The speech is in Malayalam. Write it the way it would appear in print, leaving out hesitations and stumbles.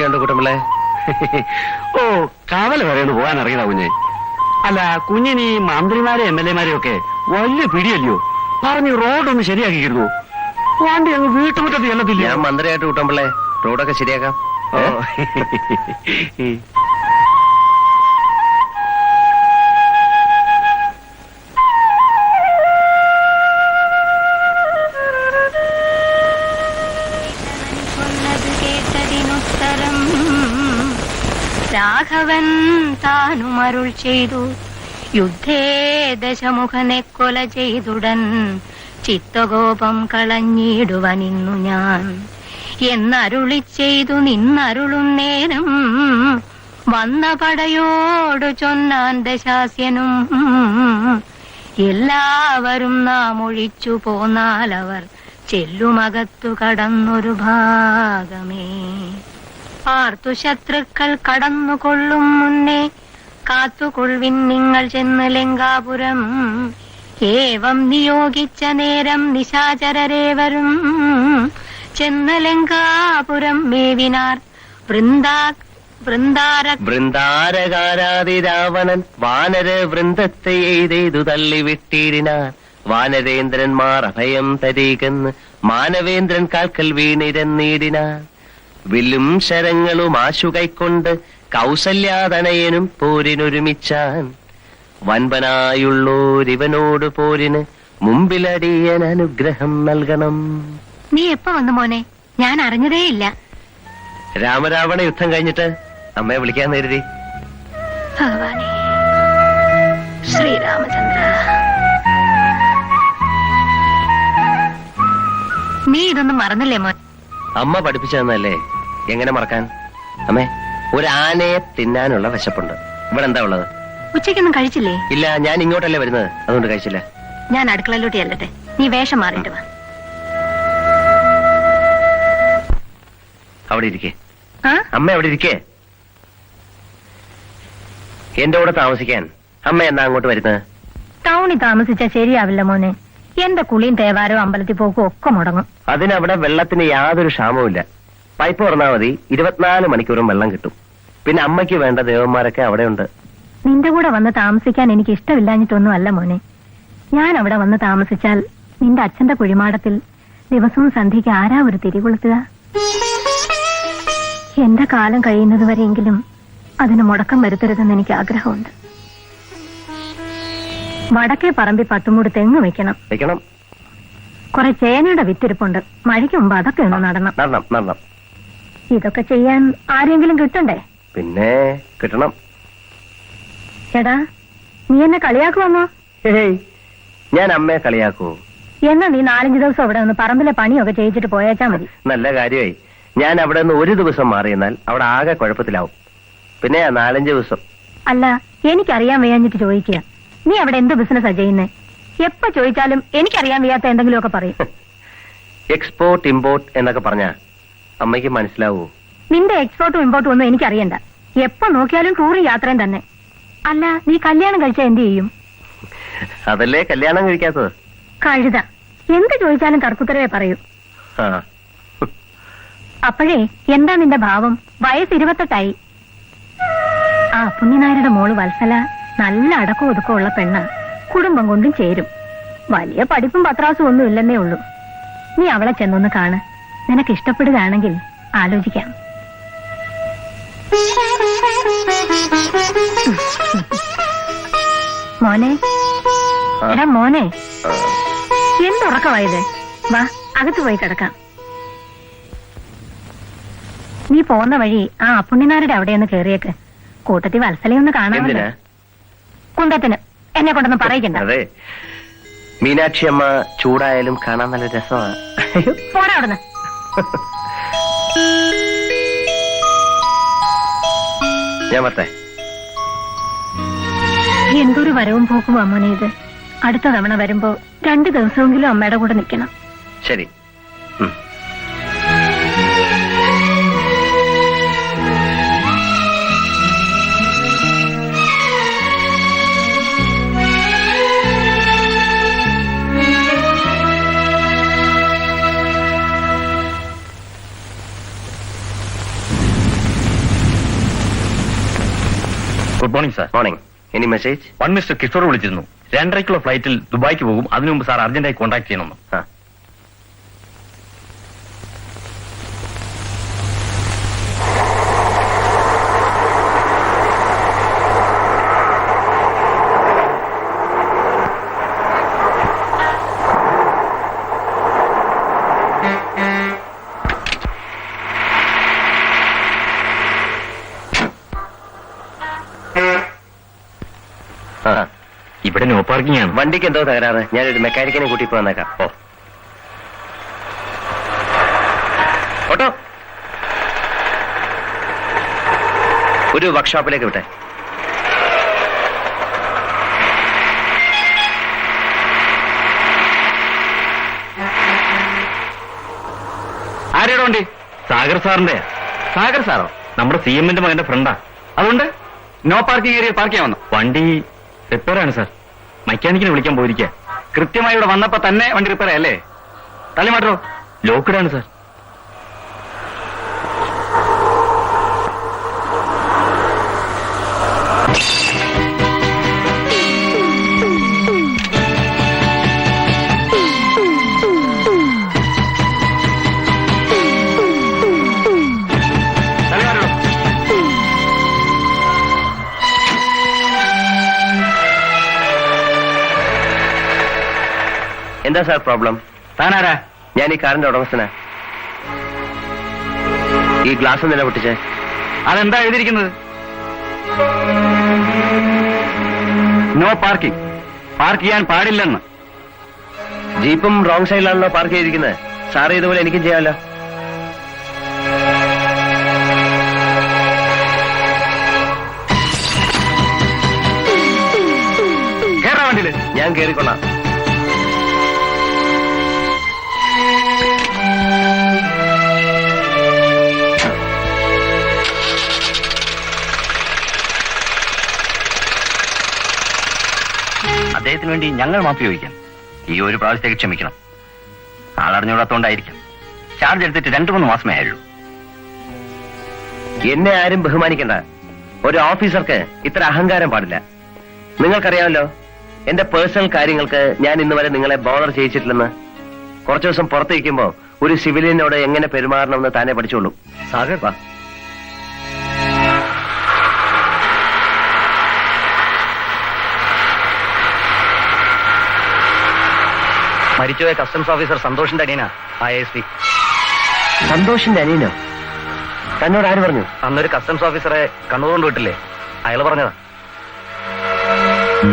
എന്തൊക്കെയുണ്ട് കുട്ടമ്പിള്ളേ? ഓ, കാവല വരെയൊന്ന് പോകാൻ അറിയണ കുഞ്ഞെ. അല്ല, കുഞ്ഞിന് ഈ മന്ത്രിമാരെ എം എൽ എമാരെയും ഒക്കെ വലിയ പിടിയല്ലയോ? പറഞ്ഞ് റോഡൊന്ന് ശരിയാക്കിയിരുന്നു. വണ്ടി അങ്ങ് വീട്ടുമുറ്റത്ത് ചെല്ലത്തില്ല. ഞാൻ മന്ത്രിയായിട്ട് കുട്ടമ്പിള്ളേ റോഡൊക്കെ ശരിയാക്കാം. രാഘവൻ താനുമരുൾ ചെയ്തു, യുദ്ധേ ദശമുഖനെ കൊല ചെയ്തുടൻ ചിത്തകോപം കളഞ്ഞിടുവനിന്നു ഞാൻ എന്നരുളി ചെയ്തു നിന്നരുളും നേരം വന്ന പടയോടു ചൊന്നാൻ ദശാസ്യനും, എല്ലാവരും നാം ഒഴിച്ചു പോന്നാലവർ ചെല്ലുമകത്തു കടന്നൊരു ഭാഗമേ. പാർത്തു ശത്രുക്കൾ കടന്നുകൊള്ളും മുന്നേ കാത്തുകൊള്ളിൻ നിങ്ങൾ ചെന്ന് ലങ്കാപുരം. ഏവം നിയോഗിച്ച നേരം നിശാചരരേവരും ചെന്ന് ലങ്കാപുരം മേവിനാർ. വൃന്ദാരകാരാതി രാവണൻ വാനര വൃന്ദത്തെ എയ്തു തള്ളിവിട്ടിരിനാർ. വാനരേന്ദ്രന്മാർ അഭയം തരീകെന്ന് മാനവേന്ദ്രൻ കാൽക്കൽ വീണിരന്നീടിനാർ. വില്ലും ശരങ്ങളും ആശു കൈക്കൊണ്ട് കൗസല്യാതനയനും പോരിനൊരുമിച്ചാൻ. വൻപനായുള്ളോരിവനോട് പോരിന് മുമ്പിലടിയൻ അനുഗ്രഹം നൽകണം. നീ എപ്പോ വന്നു മോനെ? ഞാൻ അറിഞ്ഞതേ ഇല്ല. രാമരാവണ യുദ്ധം കഴിഞ്ഞിട്ട് അമ്മയെ വിളിക്കാൻ കരുതി. ഭഗവാനേ ശ്രീരാമചന്ദ്ര, നീ ഇതൊന്നും മറന്നില്ലേ മോൻ? അമ്മ പഠിപ്പിച്ചു തന്നല്ലേ, എങ്ങനെ മറക്കാൻ? അമ്മേ, ഒരു ആനയെ തിന്നാനുള്ള വിശപ്പുണ്ട്. ഇവിടെ എന്താ ഉള്ളത്? ഉച്ചയ്ക്കൊന്നും കഴിച്ചില്ലേ? ഇല്ല, ഞാൻ ഇങ്ങോട്ടല്ലേ വരുന്നത്, അതുകൊണ്ട് കഴിച്ചില്ല. ഞാൻ അടുക്കളയിലോട്ട് ചെല്ലട്ടെ, നീ വേഷം മാറിയിട്ട് വാ. അവിടെ ഇരിക്കേ അമ്മ, അവിടെ ഇരിക്കേ. എന്റെ കൂടെ താമസിക്കാൻ അമ്മ എന്നാ അങ്ങോട്ട് വരുന്നത്? ടൗണിൽ താമസിച്ചാ ശരിയാവില്ല മോനെ. എന്റെ കുളിയും തേവാരവും അമ്പലത്തിൽ പോക്കും ഒക്കെ മുടങ്ങും. അതിനവിടെ വെള്ളത്തിന് യാതൊരു ക്ഷാമവുമില്ല. പൈപ്പ് തുറന്നാൽ മതി, 24 മണിക്കൂറും വെള്ളം കിട്ടും. പിന്നെ അമ്മയ്ക്ക് വേണ്ട ദേവന്മാരൊക്കെ അവിടെ ഉണ്ട്. നിന്റെ കൂടെ വന്ന് താമസിക്കാൻ എനിക്ക് ഇഷ്ടമില്ലാഞ്ഞിട്ടൊന്നും അല്ല മോനെ. ഞാൻ അവിടെ വന്ന് താമസിച്ചാൽ നിന്റെ അച്ഛന്റെ കുഴിമാടത്തിൽ ദിവസവും സന്ധ്യയ്ക്ക് ആരാ ഒരു തിരികൊളുത്തുക? എന്റെ കാലം കഴിയുന്നത് വരെയെങ്കിലും അതിന് മുടക്കം വരുത്തരുതെന്ന് എനിക്ക് ആഗ്രഹമുണ്ട്. വടക്കേ പറമ്പിൽ 10 മൂട് തെങ്ങ് വെക്കണം. കുറെ ചേനയുടെ വിത്തിരിപ്പുണ്ട്. മഴയ്ക്ക് മുമ്പ് അതൊക്കെ ഒന്ന് നടണം. ഇതൊക്കെ ചെയ്യാൻ ആരെങ്കിലും കിട്ടണ്ടേ? പിന്നെ കിട്ടണം. ചേടാ, നീ എന്നെ കളിയാക്കുവന്നോ? ഞാൻ അമ്മയെ കളിയാക്കൂ? എന്നാ നീ 4-5 ദിവസം അവിടെ ഒന്ന് പറമ്പിലെ പണിയൊക്കെ ചെയ്യിച്ചിട്ട് പോയേച്ചാ മതി. നല്ല കാര്യമായി. ഞാൻ അവിടെ നിന്ന് ഒരു ദിവസം മാറിയെന്നാൽ അവിടെ ആകെ കുഴപ്പത്തിലാവും. പിന്നെ 4-5 ദിവസം. അല്ല, എനിക്കറിയാൻ വയ്യാഞ്ഞിട്ട് ചോദിക്കുക. നീ അവിടെ എന്ത് ബിസിനസ്സാ ചെയ്യുന്നേ? എപ്പോ ചോദിച്ചാലും എനിക്കറിയാൻ വയ്യാത്ത എന്തെങ്കിലുമൊക്കെ പറയും. എക്സ്പോർട്ട് ഇമ്പോർട്ട് എന്നൊക്കെ പറഞ്ഞാ അമ്മയ്ക്ക് മനസ്സിലാവൂ? നിന്റെ എക്സ്പോർട്ടും ഇമ്പോർട്ടും ഒന്നും എനിക്കറിയണ്ട. എപ്പോ നോക്കിയാലും ടൂറും യാത്രയും തന്നെ. അല്ല, നീ കല്യാണം കഴിച്ചാ എന്ത് ചെയ്യും? അതല്ലേ കല്യാണം കഴിക്കാത്തത്. കഴുത എന്ത് ചോദിച്ചാലും തർക്കുത്തരവേ പറയൂ. അപ്പോഴേ എന്താ നിന്റെ ഭാവം? വയസ്സ് 28ആയി. ആ പുണ്യനായരുടെ മോള് വത്സല നല്ല അടക്കം ഒതുക്കമുള്ള പെണ്ണ. കുടുംബം കൊണ്ടും ചേരും. വലിയ പഠിപ്പും പത്രാസും ഒന്നും ഇല്ലെന്നേ ഉള്ളൂ. നീ അവളെ ചെന്നൊന്ന് കാണ്. നിനക്ക് ഇഷ്ടപ്പെടുകയാണെങ്കിൽ ആലോചിക്കാം. മോനെ, എടാ മോനെ, എന്തുറക്കമായത്? വാ, അകത്ത് പോയി കിടക്കാം. നീ പോന്ന വഴി ആ അപ്പുണ്ണിനാരുടെ അവിടെയൊന്ന് കേറിയേക്ക്. കൂട്ടത്തിൽ വത്സലയൊന്ന് കാണാമല്ലോ. കുന്തത്തിന് എന്നെ കൊണ്ടൊന്നും പറയിക്കണ്ട. അതെ, മീനാക്ഷി അമ്മ ചൂടായാലും കാണാൻ നല്ല രസമാണ്. പോടാ അവിടുന്ന്. ഞാൻ പറ്റേ. എന്തൊരു വരവും പോക്കും അമ്മനെ ഇത്. അടുത്ത തവണ വരുമ്പോ 2 ദിവസമെങ്കിലും അമ്മയുടെ കൂടെ നിൽക്കണം. ശരി. Good morning sir. Morning. Any message? One mister Kishore വിളിച്ചിരുന്നു. 2:30 ഫ്ലൈറ്റിൽ ദുബായിക്ക് പോകും. അതിനു മുമ്പ് സാർ അർജന്റായി കോൺടാക്ട് ചെയ്യണമെന്ന്. ആ. ആ. ഇവിടെ നോ പാർക്കിംഗ് ആണ്. വണ്ടിക്ക് എന്തോ തകരാറ്. ഞാനൊരു മെക്കാനിക്കിനെ കൂട്ടി ഇപ്പൊ വന്നേക്കാം. ഓ, ഓട്ടോ ഒരു വർക്ക്ഷോപ്പിലേക്ക് വിട്ടെ. ആരുടെ വണ്ടി? സാഗർ സാറിന്റെ. സാഗർ സാറോ? നമ്മുടെ CM ന്റെ മകന്റെ ഫ്രണ്ടാ. അതുകൊണ്ട് നോ പാർക്കിംഗ് ഏരിയ പാർക്ക് ചെയ്യാൻ വന്നു. വണ്ടി റിപ്പയർ ആണ് സാർ. മെക്കാനിക്കിനെ വിളിക്കാൻ പോയിരിക്കുക. കൃത്യമായി ഇവിടെ വന്നപ്പോ തന്നെ വണ്ടി റിപ്പയർ ആയല്ലേ? തള്ളിമാറ്റോ? ലോക്ക്ഡ് ആണ് സാർ. എന്താ സാർ പ്രോബ്ലം? താനാരാ? ഞാൻ ഈ കാറിന്റെ ഉടമസ്ഥനാ. ഈ ഗ്ലാസ് നില പൊട്ടിച്ചേ. അതെന്താ എഴുതിയിരിക്കുന്നത്? No parking. പാർക്ക് ചെയ്യാൻ പാടില്ലെന്ന്. ജീപ്പും റോങ് സൈഡിലാണല്ലോ പാർക്ക് ചെയ്തിരിക്കുന്നത്. സാറ് ഇതുപോലെ എനിക്കും ചെയ്യാമല്ലോ. കേറാ വണ്ടിയില്. ഞാൻ കേറിക്കൊള്ളാം. അദ്ദേഹത്തിന് വേണ്ടി ഞങ്ങൾ മാപ്പി ചോദിക്കാം. ഈ ഒരു പ്രാവശ്യത്തേക്ക് ക്ഷമിക്കണം. ആളറിഞ്ഞൂടാത്തോണ്ടായിരിക്കും. ചാർജ് എടുത്തിട്ട് 2-3 മാസമേ ആയുള്ളൂ. എന്നെ ആരും ബഹുമാനിക്കണ്ട. ഒരു ഓഫീസർക്ക് ഇത്ര അഹങ്കാരം പാടില്ല. നിങ്ങൾക്കറിയാമല്ലോ എന്റെ പേഴ്സണൽ കാര്യങ്ങൾക്ക് ഞാൻ ഇന്ന് വരെ നിങ്ങളെ ബോധർ ചെയ്യിച്ചിട്ടില്ലെന്ന്. കുറച്ചു ദിവസം പുറത്തിരിക്കുമ്പോ ഒരു സിവിലിയനോട് എങ്ങനെ പെരുമാറണമെന്ന് താനെ പഠിച്ചോളൂ. സാഗർ വാ. മരിച്ചുപോയ കസ്റ്റംസ് ഓഫീസർ സന്തോഷിന്റെ അനിയനാ ISP. സന്തോഷിന്റെ അനിയനോ? തന്നോട് ആര് പറഞ്ഞു? അന്നൊരു കസ്റ്റംസ് ഓഫീസറെ കണ്ണൂർ കൊണ്ട് വിട്ടില്ലേ? അയാൾ പറഞ്ഞതാ.